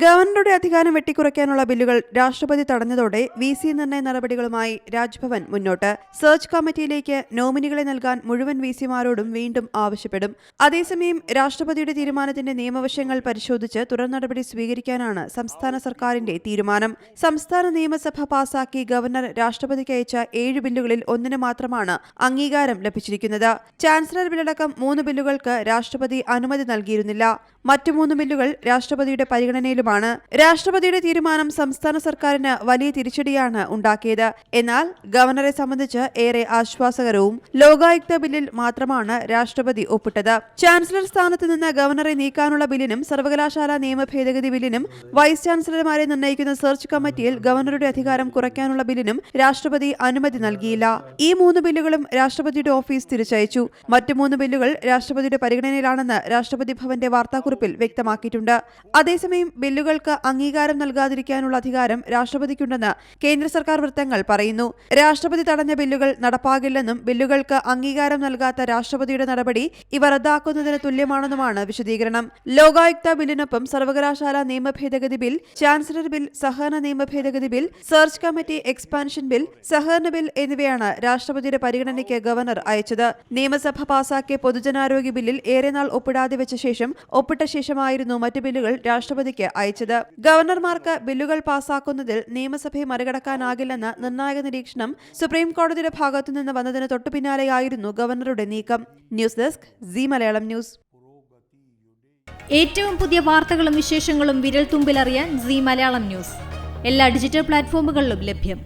ഗവർണറുടെ അധികാരം വെട്ടിക്കുറയ്ക്കാനുള്ള ബില്ലുകൾ രാഷ്ട്രപതി തടഞ്ഞതോടെ വിസി നിർണയ നടപടികളുമായി രാജ്ഭവൻ മുന്നോട്ട്. സെർച്ച് കമ്മിറ്റിയിലേക്ക് നോമിനികളെ നൽകാൻ മുഴുവൻ വിസിമാരോടും വീണ്ടും ആവശ്യപ്പെടും. അതേസമയം രാഷ്ട്രപതിയുടെ തീരുമാനത്തിന്റെ നിയമവശങ്ങൾ പരിശോധിച്ച് തുടർ നടപടി സ്വീകരിക്കാനാണ് സംസ്ഥാന സർക്കാരിന്റെ തീരുമാനം. സംസ്ഥാന നിയമസഭ പാസാക്കി ഗവർണർ രാഷ്ട്രപതിക്ക് അയച്ച 7 ബില്ലുകളിൽ ഒന്നിന് മാത്രമാണ് അംഗീകാരം ലഭിച്ചിരിക്കുന്നത്. ചാൻസലർ ബില്ലടക്കം 3 ബില്ലുകൾക്ക് രാഷ്ട്രപതി അനുമതി നൽകിയിരുന്നില്ല. മറ്റു 3 ബില്ലുകൾ രാഷ്ട്രപതിയുടെ പരിഗണനയിലുമാണ്. രാഷ്ട്രപതിയുടെ തീരുമാനം സംസ്ഥാന സർക്കാരിന് വലിയ തിരിച്ചടിയാണ് ഉണ്ടാക്കിയത്. എന്നാൽ ഗവർണറെ സംബന്ധിച്ച് ഏറെ ആശ്വാസകരവും. ലോകായുക്ത ബില്ലിൽ മാത്രമാണ് രാഷ്ട്രപതി ഒപ്പിട്ടത്. ചാൻസലർ സ്ഥാനത്ത് നിന്ന് ഗവർണറെ നീക്കാനുള്ള ബില്ലിനും സർവകലാശാല നിയമ ഭേദഗതി ബില്ലിനും വൈസ് ചാൻസലർമാരെ നിർണ്ണയിക്കുന്ന സെർച്ച് കമ്മിറ്റിയിൽ ഗവർണറുടെ അധികാരം കുറയ്ക്കാനുള്ള ബില്ലിനും രാഷ്ട്രപതി അനുമതി നൽകിയില്ല. ഈ 3 ബില്ലുകളും രാഷ്ട്രപതിയുടെ ഓഫീസ് തിരിച്ചയച്ചു. മറ്റു 3 ബില്ലുകൾ രാഷ്ട്രപതിയുടെ പരിഗണനയിലാണെന്ന് രാഷ്ട്രപതി ഭവന്റെ വാർത്താക്കുറിപ്പിൽ വ്യക്തമാക്കിയിട്ടുണ്ട്. അതേസമയം ബില്ലുകൾക്ക് അംഗീകാരം നൽകാതിരിക്കാനുള്ള അധികാരം രാഷ്ട്രപതിക്കുണ്ടെന്ന് കേന്ദ്ര സർക്കാർ വൃത്തങ്ങൾ പറയുന്നു. രാഷ്ട്രപതി തടഞ്ഞ ബില്ലുകൾ നടപ്പാകില്ലെന്നും ബില്ലുകൾക്ക് അംഗീകാരം നൽകാത്ത രാഷ്ട്രപതിയുടെ നടപടി ഇവ റദ്ദാക്കുന്നതിന് തുല്യമാണെന്നുമാണ് വിശദീകരണം. ലോകായുക്ത ബില്ലിനൊപ്പം സർവകലാശാല നിയമ ഭേദഗതി ബിൽ, ചാൻസലർ ബിൽ, സഹകരണ നിയമ ഭേദഗതി bill, search committee expansion bill, സഹകരണ ബിൽ എന്നിവയാണ് രാഷ്ട്രപതിയുടെ പരിഗണനയ്ക്ക് ഗവർണർ അയച്ചത്. നിയമസഭ പാസാക്കിയ പൊതുജനാരോഗ്യ ബില്ലിൽ ഏറെ നാൾ ഒപ്പിടാതെ വെച്ച ശേഷം ഒപ്പിട്ട ശേഷമായിരുന്നു മറ്റ് ബില്ലുകൾ രാഷ്ട്രപതിക്ക് അയച്ചത്. ഗവർണർമാർക്ക് ബില്ലുകൾ പാസാക്കുന്നതിൽ നിയമസഭയെ മറികടക്കാനാകില്ലെന്ന നിർണായക നിരീക്ഷണം സുപ്രീം കോടതിയുടെ ഭാഗത്തുനിന്ന് വന്നതിന് തൊട്ടുപിന്നാലെയായിരുന്നു ഗവർണറുടെ നീക്കം. News desk C Malayalam news. ഏറ്റവും പുതിയ വാർത്തകളും വിശേഷങ്ങളും വിരൽ തുമ്പിലറിയാൻ സി മലയാളം ന്യൂസ് എല്ലാ ഡിജിറ്റൽ പ്ലാറ്റ്ഫോമുകളിലും ലഭ്യം.